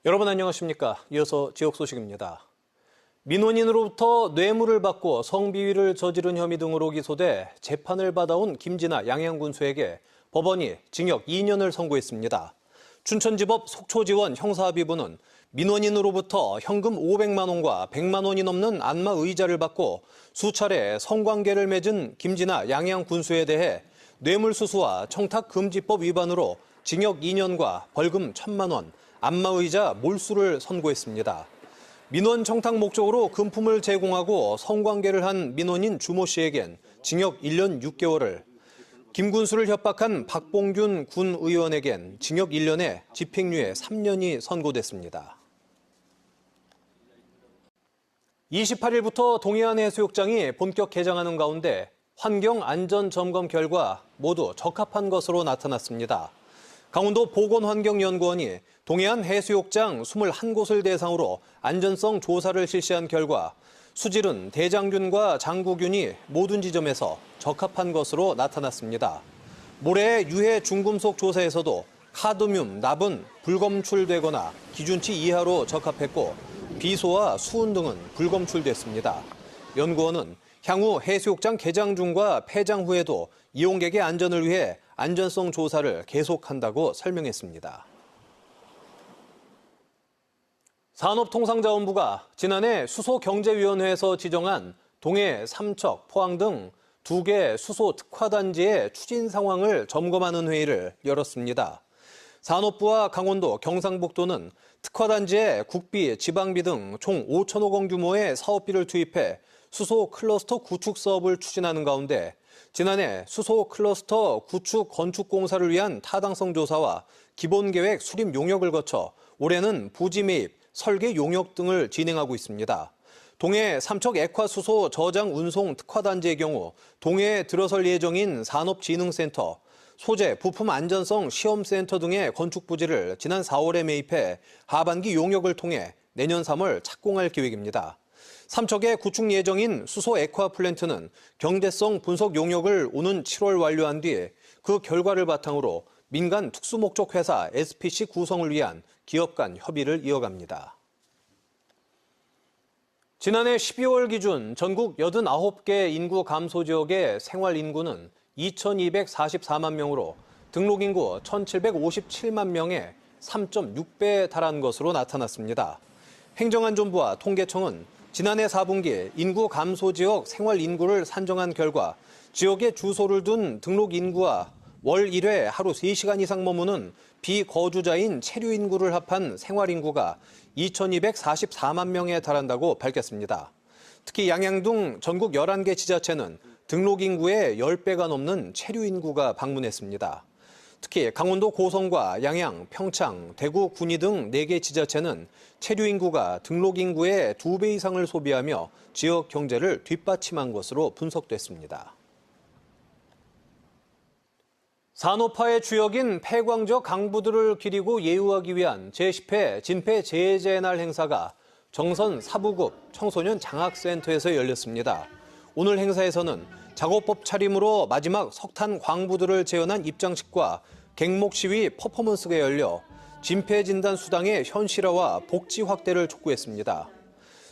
여러분 안녕하십니까? 이어서 지역 소식입니다. 민원인으로부터 뇌물을 받고 성비위를 저지른 혐의 등으로 기소돼 재판을 받아온 김진아 양양군수에게 법원이 징역 2년을 선고했습니다. 춘천지법 속초지원 형사합의부는 민원인으로부터 현금 500만 원과 100만 원이 넘는 안마 의자를 받고 수차례 성관계를 맺은 김진아 양양군수에 대해 뇌물수수와 청탁금지법 위반으로 징역 2년과 벌금 1,000만 원, 안마의자 몰수를 선고했습니다. 민원 청탁 목적으로 금품을 제공하고 성관계를 한 민원인 주모 씨에겐 징역 1년 6개월을, 김군수를 협박한 박봉균 군 의원에겐 징역 1년에 집행유예 3년이 선고됐습니다. 28일부터 동해안 해수욕장이 본격 개장하는 가운데 환경안전점검 결과 모두 적합한 것으로 나타났습니다. 강원도 보건환경연구원이 동해안 해수욕장 21곳을 대상으로 안전성 조사를 실시한 결과 수질은 대장균과 장구균이 모든 지점에서 적합한 것으로 나타났습니다. 모래의 유해 중금속 조사에서도 카드뮴, 납은 불검출되거나 기준치 이하로 적합했고 비소와 수은 등은 불검출됐습니다. 연구원은 향후 해수욕장 개장 중과 폐장 후에도 이용객의 안전을 위해 안전성 조사를 계속한다고 설명했습니다. 산업통상자원부가 지난해 수소경제위원회에서 지정한 동해, 삼척, 포항 등 2개 수소 특화단지의 추진 상황을 점검하는 회의를 열었습니다. 산업부와 강원도, 경상북도는 특화단지에 국비, 지방비 등 총 5천억 원 규모의 사업비를 투입해 수소 클러스터 구축 사업을 추진하는 가운데 지난해 수소 클러스터 구축 건축 공사를 위한 타당성 조사와 기본계획 수립 용역을 거쳐 올해는 부지 매입, 설계 용역 등을 진행하고 있습니다. 동해 삼척 액화수소 저장 운송 특화단지의 경우 동해에 들어설 예정인 산업진흥센터, 소재, 부품 안전성 시험센터 등의 건축 부지를 지난 4월에 매입해 하반기 용역을 통해 내년 3월 착공할 계획입니다. 삼척에 구축 예정인 수소 액화 플랜트는 경제성 분석 용역을 오는 7월 완료한 뒤 그 결과를 바탕으로 민간 특수목적 회사 SPC 구성을 위한 기업 간 협의를 이어갑니다. 지난해 12월 기준 전국 89개 인구 감소 지역의 생활 인구는 2,244만 명으로 등록 인구 1,757만 명의 3.6배에 달한 것으로 나타났습니다. 행정안전부와 통계청은 지난해 4분기 인구 감소 지역 생활 인구를 산정한 결과 지역에 주소를 둔 등록 인구와 월 1회 하루 3시간 이상 머무는 비거주자인 체류 인구를 합한 생활 인구가 2,244만 명에 달한다고 밝혔습니다. 특히 양양 등 전국 11개 지자체는 등록 인구의 10배가 넘는 체류 인구가 방문했습니다. 특히 강원도 고성과 양양, 평창, 대구, 군위 등 4개 지자체는 체류 인구가 등록 인구의 2배 이상을 소비하며 지역 경제를 뒷받침한 것으로 분석됐습니다. 산업화의 주역인 폐광저 강부들을 기리고 예우하기 위한 제10회 진폐제재날 행사가 정선 사부급 청소년 장학센터에서 열렸습니다. 오늘 행사에서는 작업법 차림으로 마지막 석탄 광부들을 재현한 입장식과 갱목 시위 퍼포먼스가 열려 진폐진단 수당의 현실화와 복지 확대를 촉구했습니다.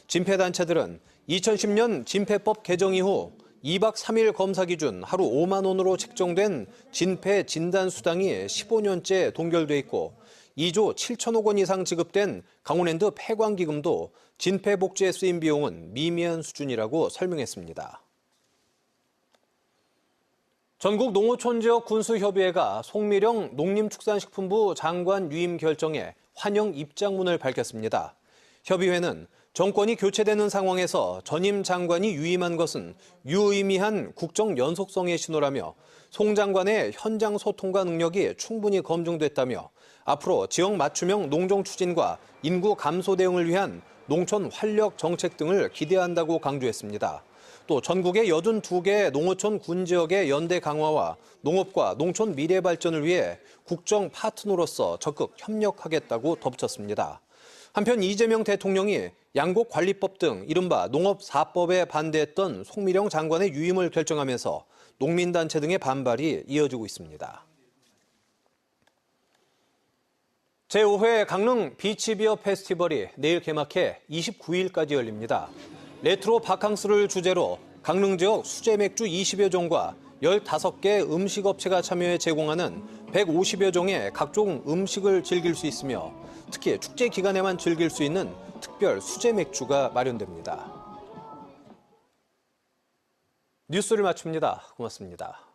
진폐단체들은 2010년 진폐법 개정 이후 2박 3일 검사 기준 하루 5만 원으로 책정된 진폐 진단 수당이 15년째 동결돼 있고 2조 7천억 원 이상 지급된 강원랜드 폐광기금도 진폐 복지에 쓰인 비용은 미미한 수준이라고 설명했습니다. 전국 농어촌 지역 군수협의회가 송미령 농림축산식품부 장관 유임 결정에 환영 입장문을 밝혔습니다. 협의회는 정권이 교체되는 상황에서 전임 장관이 유임한 것은 유의미한 국정 연속성의 신호라며 송 장관의 현장 소통과 능력이 충분히 검증됐다며 앞으로 지역 맞춤형 농정 추진과 인구 감소 대응을 위한 농촌 활력 정책 등을 기대한다고 강조했습니다. 또 전국의 82개 농어촌 군 지역의 연대 강화와 농업과 농촌 미래 발전을 위해 국정 파트너로서 적극 협력하겠다고 덧붙였습니다. 한편 이재명 대통령이 양곡관리법 등 이른바 농업 4법에 반대했던 송미령 장관의 유임을 결정하면서 농민단체 등의 반발이 이어지고 있습니다. 제5회 강릉 비치비어 페스티벌이 내일 개막해 29일까지 열립니다. 레트로 바캉스를 주제로 강릉 지역 수제 맥주 20여 종과 15개 음식업체가 참여해 제공하는 150여 종의 각종 음식을 즐길 수 있으며 특히 축제 기간에만 즐길 수 있는 특별 수제 맥주가 마련됩니다. 뉴스를 마칩니다. 고맙습니다.